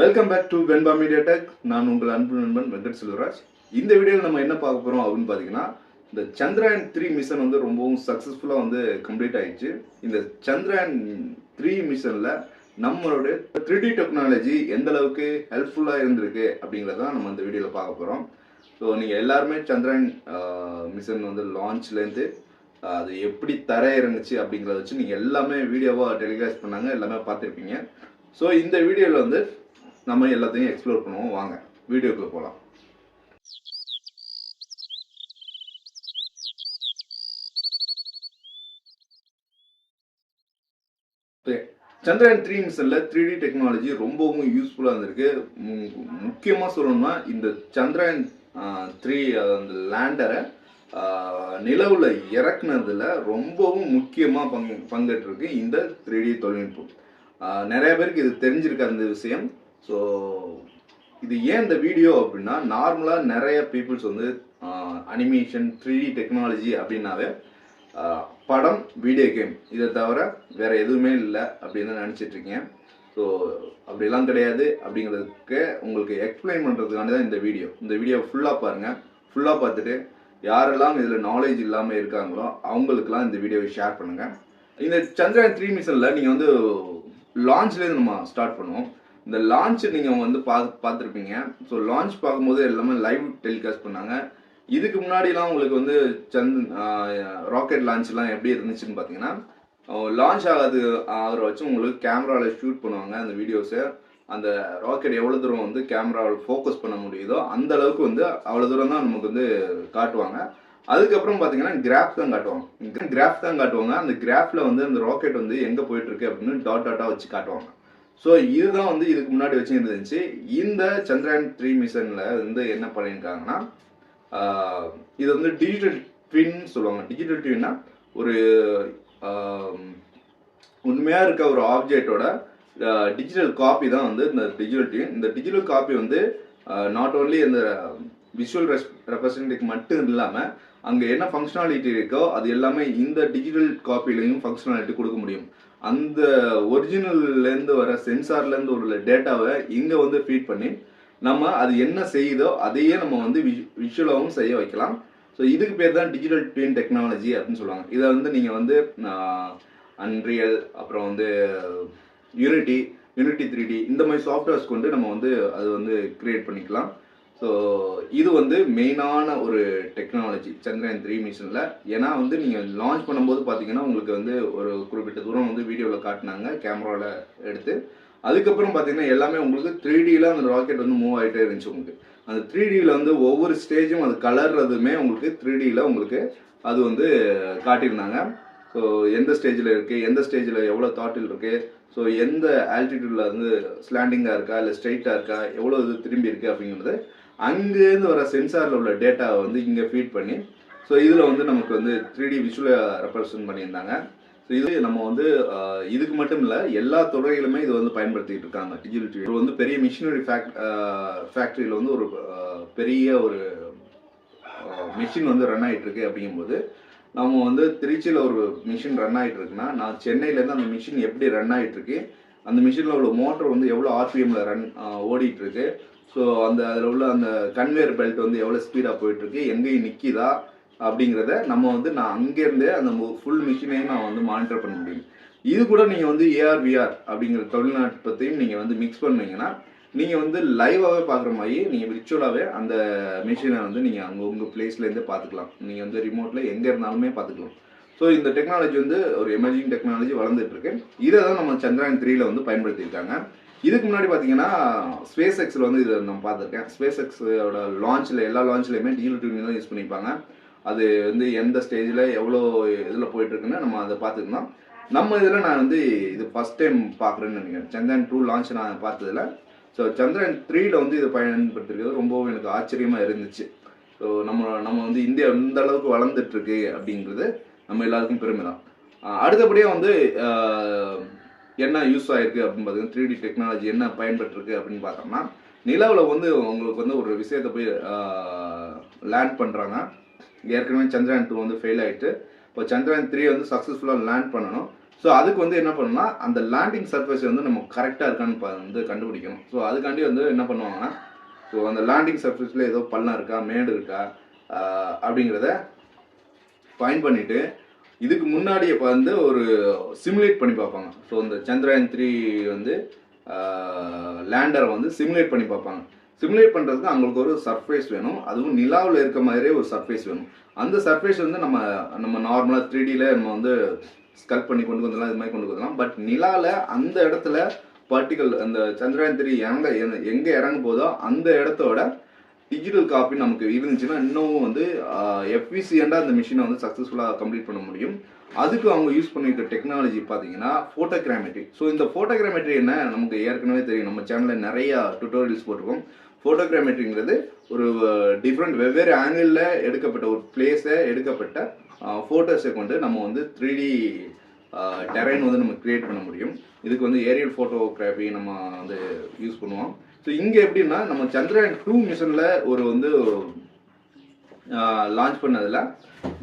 Welcome back to Venba media tech. நான் உங்கள் அன்பு நண்பன் வெங்கட் செல்வராஜ். இந்த வீடியோவில் நம்ம என்ன பார்க்க போகிறோம் அப்படின்னு பார்த்தீங்கன்னா, இந்த Chandrayaan-3 மிஷன் வந்து ரொம்பவும் சக்ஸஸ்ஃபுல்லாக வந்து கம்ப்ளீட் ஆயிடுச்சு. இந்த Chandrayaan-3 மிஷனில் நம்மளுடைய 3D டெக்னாலஜி எந்த அளவுக்கு ஹெல்ப்ஃபுல்லாக இருந்திருக்கு அப்படிங்கிறத நம்ம இந்த வீடியோவில் பார்க்க போகிறோம். ஸோ நீங்கள் எல்லாருமே சந்திரயான் மிஷன் வந்து லான்ச்லேருந்து அது எப்படி தர இறங்குச்சு அப்படிங்கிறத வச்சு நீங்கள் எல்லாமே வீடியோவாக டெலிகாஸ்ட் பண்ணாங்க, எல்லாமே பார்த்துருப்பீங்க. ஸோ இந்த வீடியோவில் வந்து நம்ம எல்லாத்தையும் எக்ஸ்ப்ளோர் பண்ணுவோம். வாங்க வீடியோக்குள்ள போகலாம். Chandrayaan-3 மிஷன்ல 3D டெக்னாலஜி ரொம்பவும் யூஸ்ஃபுல்லாக இருந்திருக்கு. முக்கியமாக சொல்லணும்னா இந்த Chandrayaan-3 அந்த லேண்டரை நிலவுல இறக்குனதுல ரொம்பவும் முக்கியமாக பங்கேற்றிருக்கு இந்த 3D தொழில்நுட்பம். நிறைய பேருக்கு இது தெரிஞ்சிருக்க அந்த விஷயம். ஸோ இது ஏன் இந்த வீடியோ அப்படின்னா, நார்மலாக நிறைய பீப்புள்ஸ் வந்து அனிமேஷன் 3D டெக்னாலஜி அப்படின்னாவே படம், வீடியோ கேம் இதை தவிர வேற எதுவுமே இல்லை அப்படின்னு நினச்சிட்டு இருக்கீங்க. ஸோ அப்படிலாம் கிடையாது. அப்படிங்கிறதுக்கு உங்களுக்கு எக்ஸ்பிளைன் பண்ணுறதுக்காண்டி தான் இந்த வீடியோ ஃபுல்லாக பாருங்கள். ஃபுல்லாக பார்த்துட்டு யாரெல்லாம் இதில் நாலேஜ் இல்லாமல் இருக்காங்களோ அவங்களுக்குலாம் இந்த வீடியோவை ஷேர் பண்ணுங்கள். இந்த Chandrayaan-3 மிஷனில் நீங்கள் வந்து லான்ச்லேருந்து நம்ம ஸ்டார்ட் பண்ணுவோம். இந்த லான்ச் நீங்கள் வந்து பார்த்துருப்பீங்க. ஸோ லான்ச் பார்க்கும்போது எல்லாமே லைவ் டெலிகாஸ்ட் பண்ணாங்க. இதுக்கு முன்னாடிலாம் உங்களுக்கு வந்து ராக்கெட் லான்ச்லாம் எப்படி இருந்துச்சுன்னு பார்த்தீங்கன்னா, லான்ச் ஆகிற வச்சு உங்களுக்கு கேமராவில் ஷூட் பண்ணுவாங்க அந்த வீடியோஸை. அந்த ராக்கெட் எவ்வளோ தூரம் வந்து கேமராவில் ஃபோக்கஸ் பண்ண முடியுதோ அந்த அளவுக்கு வந்து அவ்வளோ தூரம் தான் நமக்கு வந்து காட்டுவாங்க. அதுக்கப்புறம் பார்த்தீங்கன்னா கிராஃப் தான் காட்டுவாங்க. அந்த கிராஃபில் வந்து அந்த ராக்கெட் வந்து எங்கே போயிட்டுருக்கு அப்படின்னு டாட்டாக வச்சு காட்டுவாங்க. ஸோ இதுதான் வந்து இதுக்கு முன்னாடி வச்சு இருந்துச்சு. இந்த Chandrayaan-3 மிஷனில் வந்து என்ன பண்ணியிருக்காங்கன்னா, இது வந்து டிஜிட்டல் ட்வின் சொல்லுவாங்க. டிஜிட்டல் ட்வின்னா ஒரு உண்மையாக இருக்க ஒரு ஆப்ஜெக்டோட டிஜிட்டல் காப்பி தான் வந்து இந்த டிஜிட்டல் ட்வின். இந்த டிஜிட்டல் காப்பி வந்து நாட் ஓன்லி இந்த விஷுவல் ரெப்ரசன்டேட்டிவ் மட்டும் இல்லாமல் அங்கே என்ன ஃபங்க்ஷனாலிட்டி இருக்கோ அது எல்லாமே இந்த டிஜிட்டல் காப்பிலையும் ஃபங்க்ஷனாலிட்டி கொடுக்க முடியும். அந்த ஒரிஜினல்லேருந்து வர சென்சார்லேருந்து உள்ள டேட்டாவை இங்கே வந்து ஃபீட் பண்ணி நம்ம அது என்ன செய்யுதோ அதையே நம்ம வந்து விஷுவலாகவும் செய்ய வைக்கலாம். ஸோ இதுக்கு பேர் தான் டிஜிட்டல் ட்வின் டெக்னாலஜி அப்படின்னு சொல்லுவாங்க. இதை வந்து நீங்கள் வந்து அன்ரியல், அப்புறம் வந்து யூனிட்டி 3D இந்த மாதிரி சாஃப்ட்வேர்ஸ் கொண்டு நம்ம வந்து அது வந்து கிரியேட் பண்ணிக்கலாம். ஸோ இது வந்து மெயினான ஒரு டெக்னாலஜி Chandrayaan-3 மிஷனில். ஏன்னா வந்து நீங்கள் லான்ச் பண்ணும்போது பார்த்தீங்கன்னா உங்களுக்கு வந்து ஒரு குறிப்பிட்ட தூரம் வந்து வீடியோவில் காட்டினாங்க கேமராவில் எடுத்து. அதுக்கப்புறம் பார்த்தீங்கன்னா எல்லாமே உங்களுக்கு 3Dயில் அந்த ராக்கெட் வந்து மூவ் ஆகிட்டே இருந்துச்சு. உங்களுக்கு அந்த 3Dயில் வந்து ஒவ்வொரு ஸ்டேஜும் அது கலர்றதுமே உங்களுக்கு 3Dயில் உங்களுக்கு அது வந்து காட்டியிருந்தாங்க. ஸோ எந்த ஸ்டேஜில் இருக்குது, எந்த ஸ்டேஜில் எவ்வளோ தாட்டில் இருக்குது, ஸோ எந்த ஆல்டிடியூடில் வந்து ஸ்லாண்டிங்காக இருக்கா இல்லை ஸ்ட்ரைட்டாக இருக்கா, எவ்வளோ இது திரும்பி இருக்குது அப்படிங்கிறது அங்கேருந்து வர சென்சாரில் உள்ள டேட்டாவை வந்து இங்கே ஃபீட் பண்ணி, ஸோ இதில் வந்து நமக்கு வந்து 3D விஷுவலாக ரெப்ரசன்ட் பண்ணியிருந்தாங்க. ஸோ இது நம்ம வந்து இதுக்கு மட்டும் இல்லை, எல்லா துறையிலுமே இது வந்து பயன்படுத்திகிட்டு இருக்காங்க. டிஜிட்டல் இது வந்து பெரிய மிஷினரி ஃபேக்ட்ரியில் வந்து ஒரு பெரிய ஒரு மிஷின் வந்து ரன் ஆகிட்டு இருக்கு. அப்படிங்கும்போது நம்ம வந்து திருச்சியில் ஒரு மிஷின் ரன் ஆகிட்டு இருக்குன்னா, நான் சென்னையிலேருந்து அந்த மிஷின் எப்படி ரன் ஆகிட்டு இருக்கு, அந்த மிஷினில் உள்ள மோட்டர் வந்து எவ்வளோ ஆர்பிஎம்மில் ஓடிட்டு இருக்கு, ஸோ அதில் உள்ள அந்த கன்வேயர் பெல்ட் வந்து எவ்வளோ ஸ்பீடாக போயிட்டுருக்கு, எங்கேயும் நிற்கிதா அப்படிங்கிறத நம்ம வந்து நான் அங்கேருந்தே அந்த ஃபுல் மிஷினையும் நான் வந்து மானிட்டர் பண்ண முடியும். இது கூட நீங்கள் வந்து ஏஆர்-விஆர் அப்படிங்கிற தொழில்நுட்பத்தையும் நீங்கள் வந்து மிக்ஸ் பண்ணீங்கன்னா நீங்கள் வந்து லைவாகவே பார்க்குற மாதிரி நீங்கள் விர்ச்சுவலாகவே அந்த மிஷினை வந்து நீங்கள் அங்கே உங்கள் பிளேஸ்லேருந்தே பார்த்துக்கலாம். நீங்கள் வந்து ரிமோட்டில் எங்கே இருந்தாலுமே பார்த்துக்கலாம். ஸோ இந்த டெக்னாலஜி வந்து ஒரு எமர்ஜிங் டெக்னாலஜி வளர்ந்துட்டு இருக்கு. இதை தான் நம்ம Chandrayaan-3ல வந்து பயன்படுத்தியிருக்காங்க. இதுக்கு முன்னாடி பார்த்தீங்கன்னா ஸ்பேஸ் எக்ஸில் வந்து இதை நம்ம பார்த்துருக்கேன். ஸ்பேஸ் எக்ஸோட லான்ச்சில் எல்லா லான்ச்லேயுமே டிஜிட்டல் ட்வின் தான் யூஸ் பண்ணியிருப்பாங்க. அது வந்து எந்த ஸ்டேஜில் எவ்வளோ இதில் போயிட்டுருக்குன்னு நம்ம அதை பார்த்துக்கலாம். நம்ம இதில் நான் வந்து இது ஃபஸ்ட் டைம் பார்க்குறேன்னு நினைக்கிறேன். Chandrayaan-2 லான்ச் நான் பார்த்ததில். ஸோ Chandrayaan-3ல வந்து இதை பயன்படுத்திருக்கிறது ரொம்பவும் எனக்கு ஆச்சரியமாக இருந்துச்சு. ஸோ நம்ம வந்து இந்தியா இந்த அளவுக்கு வளர்ந்துட்டுருக்கு அப்படிங்கிறது நம்ம எல்லாருக்கும் பெருமை தான். அடுத்தபடியாக வந்து என்ன யூஸ் ஆகிருக்கு அப்படின்னு பார்த்தீங்கன்னா, 3D டெக்னாலஜி என்ன பயன்பட்டுருக்கு அப்படின்னு பார்த்தோம்னா, நிலவில் வந்து உங்களுக்கு வந்து ஒரு விஷயத்தை போய் லேண்ட் பண்ணுறாங்க. ஏற்கனவே Chandrayaan-2 வந்து ஃபெயில் ஆகிட்டு, இப்போ Chandrayaan-3 வந்து சக்ஸஸ்ஃபுல்லாக லேண்ட் பண்ணணும். ஸோ அதுக்கு வந்து என்ன பண்ணணும்னா அந்த லேண்டிங் சர்ஃபேஸ் வந்து நம்ம கரெக்டாக இருக்கான்னு வந்து கண்டுபிடிக்கணும். ஸோ அதுக்காண்டி வந்து என்ன பண்ணுவாங்கன்னா, ஸோ அந்த லேண்டிங் சர்ஃபேஸில் ஏதோ பள்ளம் இருக்கா, மேடு இருக்கா அப்படிங்கிறத ஃபைண்ட் பண்ணிவிட்டு இதுக்கு முன்னாடி வந்து ஒரு சிமுலேட் பண்ணி பார்ப்பாங்க. ஸோ இந்த சந்திரயான்-3 வந்து லேண்டரை வந்து சிமுலேட் பண்ணி பார்ப்பாங்க. சிமுலேட் பண்ணுறதுக்கு அவங்களுக்கு ஒரு சர்ஃபேஸ் வேணும். அதுவும் நிலாவில் இருக்க மாதிரியே ஒரு சர்ஃபேஸ் வேணும். அந்த சர்ஃபேஸ் வந்து நம்ம நார்மலாக 3Dயில் நம்ம வந்து ஸ்கல்ப் பண்ணி கொண்டு வந்துடலாம், இது மாதிரி கொண்டு வந்துடலாம். பட் நிலாவில் அந்த இடத்துல பார்ட்டிகல் அந்த சந்திரயான்-3 எங்கே இறங்க போதோ அந்த இடத்தோட டிஜிட்டல் காப்பி நமக்கு இருந்துச்சுன்னா இன்னும் வந்து எஃபிஷியண்டாக அந்த மிஷினை வந்து சக்ஸஸ்ஃபுல்லாக கம்ப்ளீட் பண்ண முடியும். அதுக்கு அவங்க யூஸ் பண்ணியிருக்க டெக்னாலஜி பார்த்தீங்கன்னா ஃபோட்டோகிராமெட்ரி. ஸோ இந்த ஃபோட்டோகிராமெட்ரி என்ன நமக்கு ஏற்கனவே தெரியும், நம்ம சேனலில் நிறையா டுட்டோரியல்ஸ் போட்டிருக்கோம். ஃபோட்டோகிராமெட்ரிங்கிறது ஒரு டிஃப்ரெண்ட் வெவ்வேறு ஆங்கிளில் எடுக்கப்பட்ட ஒரு பிளேஸை எடுக்கப்பட்ட ஃபோட்டோஸை கொண்டு நம்ம வந்து 3D டெரைன் வந்து நம்ம கிரியேட் பண்ண முடியும். இதுக்கு வந்து ஏரியல் ஃபோட்டோகிராஃபி நம்ம வந்து யூஸ் பண்ணுவோம். ஸோ இங்கே எப்படின்னா நம்ம Chandrayaan-2 மிஷனில் ஒரு வந்து லான்ச் பண்ணதில்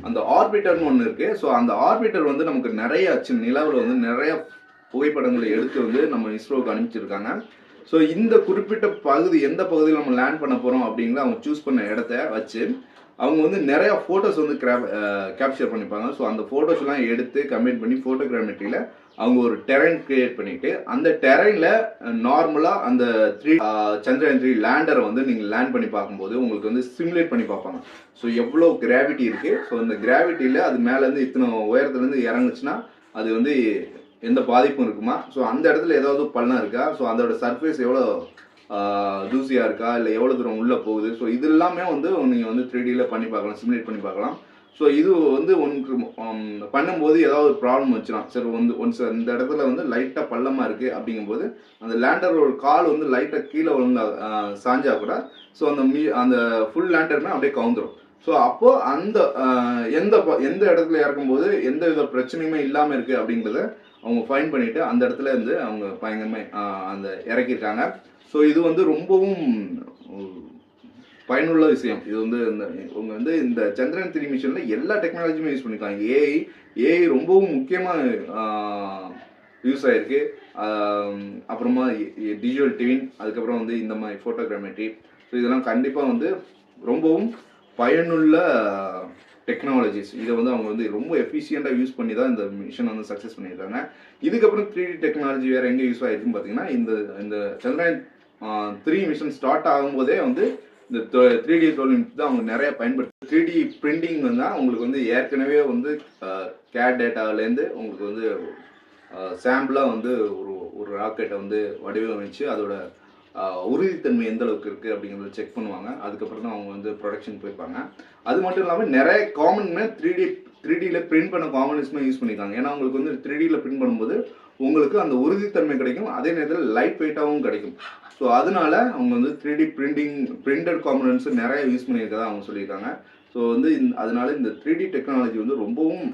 அந்த ஆர்பிட்டர்னு ஒன்று இருக்குது. ஸோ அந்த ஆர்பிட்டர் வந்து நமக்கு நிறைய நிலவில் வந்து நிறைய புகைப்படங்களை எடுத்து வந்து நம்ம இஸ்ரோவுக்கு அனுப்பிச்சிருக்காங்க. ஸோ இந்த குறிப்பிட்ட பகுதி எந்த பகுதியில் நம்ம லேண்ட் பண்ண போகிறோம் அப்படிங்கிற அவங்க சூஸ் பண்ண இடத்த வச்சு அவங்க வந்து நிறையா ஃபோட்டோஸ் வந்து கேப்சர் பண்ணிப்பாங்க. ஸோ அந்த ஃபோட்டோஸ்லாம் எடுத்து கம்பைன் பண்ணி ஃபோட்டோகிராமெட்ரியில் அவங்க ஒரு டெரைன் கிரியேட் பண்ணிட்டு அந்த டெரைனில் நார்மலாக அந்த Chandrayaan-3 லேண்டரை வந்து நீங்கள் லேண்ட் பண்ணி பார்க்கும்போது உங்களுக்கு வந்து சிமுலேட் பண்ணி பார்ப்பாங்க. ஸோ எவ்வளோ கிராவிட்டி இருக்குது, ஸோ அந்த கிராவிட்டியில் அது மேலேருந்து இத்தனை உயரத்துலேருந்து இறங்குச்சுன்னா அது வந்து எந்த பாதிப்பும் இருக்குமா, ஸோ அந்த இடத்துல ஏதாவது பள்ளம் இருக்கா, ஸோ அதோட சர்ஃபேஸ் எவ்வளோ தூசியாக இருக்கா, இல்லை எவ்வளோ தூரம் உள்ளே போகுது, ஸோ இது எல்லாமே வந்து நீங்கள் வந்து 3Dயில் பண்ணி பார்க்கலாம், சிமுலேட் பண்ணி பார்க்கலாம். ஸோ இது வந்து ஒன்று பண்ணும்போது ஏதாவது ஒரு ப்ராப்ளம் வச்சுலாம். சரி வந்து ஒன்ஸ் அந்த இடத்துல வந்து லைட்டாக பள்ளமாக இருக்குது அப்படிங்கும்போது அந்த லேண்டரோட கால் வந்து லைட்டாக கீழே விழுந்தா சாஞ்சா கூட ஸோ அந்த ஃபுல் லேண்டருமே அப்படியே கவுந்துடும். ஸோ அப்போது அந்த எந்த இடத்துல இறக்கும்போது எந்த வித பிரச்சனையுமே இல்லாமல் இருக்குது அப்படிங்கிறத அவங்க ஃபைன் பண்ணிவிட்டு அந்த இடத்துல இருந்து அவங்க பயங்கரமாக அந்த இறக்கியிருக்காங்க. ஸோ இது வந்து ரொம்பவும் பயனுள்ள விஷயம். இது வந்து இவங்க வந்து இந்த Chandrayaan-3 மிஷனில் எல்லா டெக்னாலஜியுமே யூஸ் பண்ணியிருக்காங்க. ஏஐ ரொம்பவும் முக்கியமாக யூஸ் ஆகிருக்கு. அப்புறமா டிஜிட்டல் ட்வின், அதுக்கப்புறம் வந்து இந்த மாதிரி ஃபோட்டோகிராமெட்ரி, ஸோ இதெல்லாம் கண்டிப்பாக வந்து ரொம்பவும் பயனுள்ள டெக்னாலஜிஸ். இதை வந்து அவங்க வந்து ரொம்ப எஃபிஷியண்டாக யூஸ் பண்ணி தான் இந்த மிஷன் வந்து சக்ஸஸ் பண்ணியிருக்காங்க. இதுக்கப்புறம் 3D டெக்னாலஜி வேறு எங்கே யூஸ் ஆகிருக்குன்னு பார்த்தீங்கன்னா இந்த Chandrayaan-3 மிஷன் ஸ்டார்ட் ஆகும்போதே வந்து இந்த 3D தொழில்நுட்பத்தை தான் அவங்க நிறைய பயன்படுத்தி 3D பிரிண்டிங் வந்து உங்களுக்கு வந்து ஏற்கனவே வந்து கேட் டேட்டாவிலேருந்து உங்களுக்கு வந்து சாம்பிளாக வந்து ஒரு ராக்கெட்டை வந்து வடிவமைச்சு அதோட உறுதித்தன்மை எந்த அளவுக்கு இருக்குது அப்படிங்கிறத செக் பண்ணுவாங்க. அதுக்கப்புறம் தான் அவங்க வந்து ப்ரொடக்ஷன் போயிருப்பாங்க. அது மட்டும் இல்லாமல் நிறைய காமனுமே 3Dயில் பிரிண்ட் பண்ண காமன்ஸ்மே யூஸ் பண்ணியிருக்காங்க. ஏன்னா உங்களுக்கு வந்து 3Dயில் பிரிண்ட் பண்ணும்போது உங்களுக்கு அந்த உறுதித்தன்மை கிடைக்கும், அதே நேரத்தில் லைட் வெயிட்டாகவும் கிடைக்கும். ஸோ அதனால அவங்க வந்து 3D பிரிண்டட் காம்பனன்ட்ஸ் நிறைய யூஸ் பண்ணியிருக்கதா அவங்க சொல்லியிருக்காங்க. ஸோ வந்து அதனால இந்த 3D டெக்னாலஜி வந்து ரொம்பவும்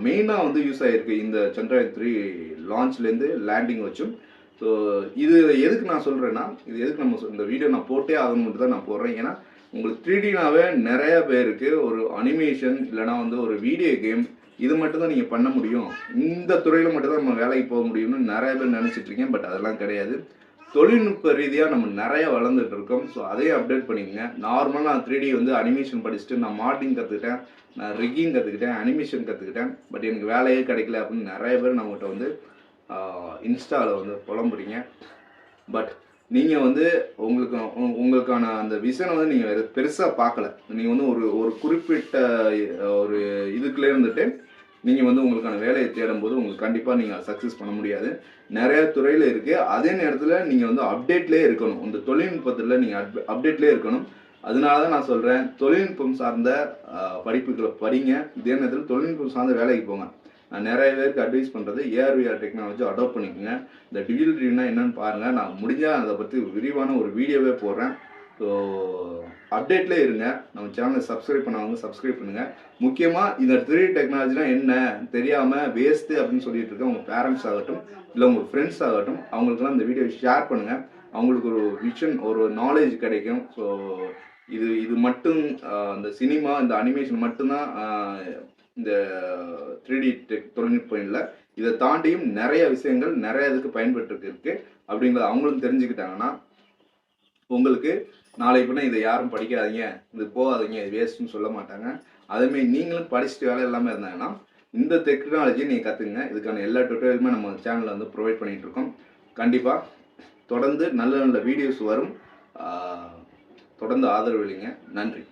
மெயினாக வந்து யூஸ் ஆகிருக்கு இந்த Chandrayaan-3 லான்ச்லேருந்து லேண்டிங் வச்சும். ஸோ இது எதுக்கு நான் சொல்கிறேன்னா, இது எதுக்கு நம்ம இந்த வீடியோ நான் போட்டே ஆகணும்னு தான் நான் போடுறேன். ஏன்னா உங்களுக்கு 3Dனாவே நிறைய பேருக்கு ஒரு அனிமேஷன் இல்லைனா வந்து ஒரு வீடியோ கேம் இது மட்டும் தான் நீங்கள் பண்ண முடியும், இந்த துறையில் மட்டும் தான் நம்ம வேலைக்கு போக முடியும்னு நிறைய பேர் நினச்சிட்ருக்கேன். பட் அதெல்லாம் கிடையாது. தொழில்நுட்ப ரீதியாக நம்ம நிறைய வளர்ந்துட்டு இருக்கோம். ஸோ அதையும் அப்டேட் பண்ணிக்கங்க. நார்மலாக நான் 3D வந்து அனிமேஷன் படிச்சுட்டு நான் மாடலிங் கற்றுக்கிட்டேன், நான் ரிக்கிங் கற்றுக்கிட்டேன், அனிமேஷன் கற்றுக்கிட்டேன். பட் எனக்கு வேலையே கிடைக்கல அப்படின்னு நிறைய பேர் நம்மகிட்ட வந்து இன்ஸ்டாவில் வந்து புலம்புறீங்க. பட் நீங்கள் வந்து உங்களுக்கான அந்த விஷனை வந்து நீங்கள் பெருசாக பார்க்கல. நீங்கள் வந்து ஒரு குறிப்பிட்ட ஒரு இதுக்குள்ளே இருந்துட்டு நீங்கள் வந்து உங்களுக்கான வேலையை தேடும்போது உங்களுக்கு கண்டிப்பாக நீங்கள் சக்ஸஸ் பண்ண முடியாது. நிறைய துறையில் இருக்குது. அதே நேரத்தில் நீங்கள் வந்து அப்டேட்லேயே இருக்கணும். இந்த தொழில்நுட்பத்தில் நீங்கள் அப்டேட்லேயே இருக்கணும். அதனால தான் நான் சொல்கிறேன், தொழில்நுட்பம் சார்ந்த படிப்புகளை படிங்க, இதே நேரத்தில் தொழில்நுட்பம் சார்ந்த வேலைக்கு போங்க. நான் நிறைய பேருக்கு அட்வைஸ் பண்ணுறது AR/VR டெக்னாலஜி அடாப்ட் பண்ணிக்கோங்க. இந்த டிஜிட்டல் ட்ரீம்னா என்னென்னு பாருங்கள். நான் முடிஞ்சால் அதை பற்றி விரிவான ஒரு வீடியோவே போடுறேன். ஸோ அப்டேட்லேயே இருங்க. நம்ம சேனலை சப்ஸ்கிரைப் பண்ணாங்க, சப்ஸ்கிரைப் பண்ணுங்கள். முக்கியமாக இந்த 3D டெக்னாலஜினா என்ன தெரியாமல் வேஸ்ட்டு அப்படின்னு சொல்லிட்டு இருக்க உங்கள் பேரண்ட்ஸ் ஆகட்டும் இல்லை உங்கள் ஃப்ரெண்ட்ஸ் ஆகட்டும், அவங்களுக்குலாம் இந்த வீடியோ ஷேர் பண்ணுங்கள். அவங்களுக்கு ஒரு விஷன், ஒரு நாலேஜ் கிடைக்கும். ஸோ இது மட்டும் இந்த சினிமா, இந்த அனிமேஷன் மட்டும்தான் இந்த 3D தொழில்நுட்பம் இல்லை. இதை தாண்டியும் நிறைய விஷயங்கள் நிறைய இதுக்கு பயன்பட்டு இருக்கு அப்படிங்கிறத அவங்களும் தெரிஞ்சுக்கிட்டாங்கன்னா உங்களுக்கு நாளைக்கு பின்ன இதை யாரும் படிக்காதீங்க, இது போகாதீங்க, இது வேஸ்ட்னு சொல்ல மாட்டாங்க. அதேமாதிரி நீங்களும் படிச்சுட்டு வேலை இல்லாமல் இருந்தாங்கன்னா இந்த டெக்னாலஜியை நீங்கள் கற்றுக்குங்க. இதுக்கான எல்லா டுட்டோரியலுமே நம்ம சேனலில் வந்து ப்ரொவைட் பண்ணிகிட்டு இருக்கோம். கண்டிப்பாக தொடர்ந்து நல்ல நல்ல வீடியோஸ் வரும். தொடர்ந்து ஆதரவு அளிங்க. நன்றி.